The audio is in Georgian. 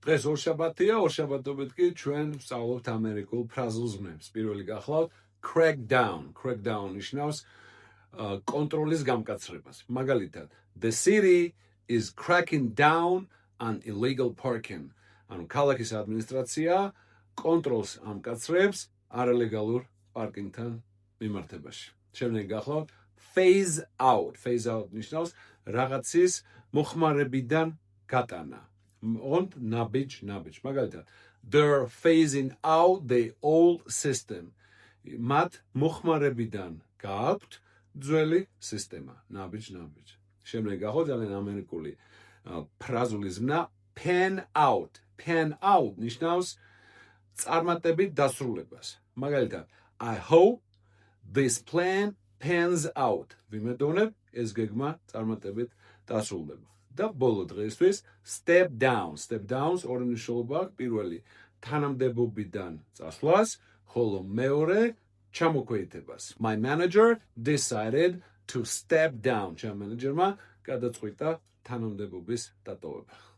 დღეს ორშაბათია, ორშაბათობით კი ჩვენ ვსწავლობთ ამერიკულ ფრაზულ ზმნებს. პირველი გახლავთ crack down. Crack down ნიშნავს კონტროლის გამკაცრებას. მაგალითად, the city is cracking down on illegal parking. ანუ ქალაქის ადმინისტრაცია კონტროლს ამკაცრებს არალეგალურ პარკინგთან მიმართებაში. შემდეგ გახლავთ phase out. Phase out ნიშნავს რაღაცის მოხმარებიდან გატანა. On nabij. მაგალითად, they're phasing out the old system. მათ მოხმარებიდან გააქვთ ძველი სისტემა. nabij. შემდეგ გახლავთ ძალიან ამერიკული ფრაზული ზმნა pan out. Pan out ნიშნავს წარმატებით დასრულებას. მაგალითად, I hope this plan pans out. ვიმედოვნებ ეს გეგმა წარმატებით დასრულდება. და ბოლო დღესთვის step down. Step downs ორი მნიშვნელობა აქვს. პირველი თანამდებობიდან წასვლას, ხოლო მეორე ჩამოქვეითებას. My manager decided to step down. ჩემ მენეჯერმა გადაწყვიტა თანამდებობის დატოვება.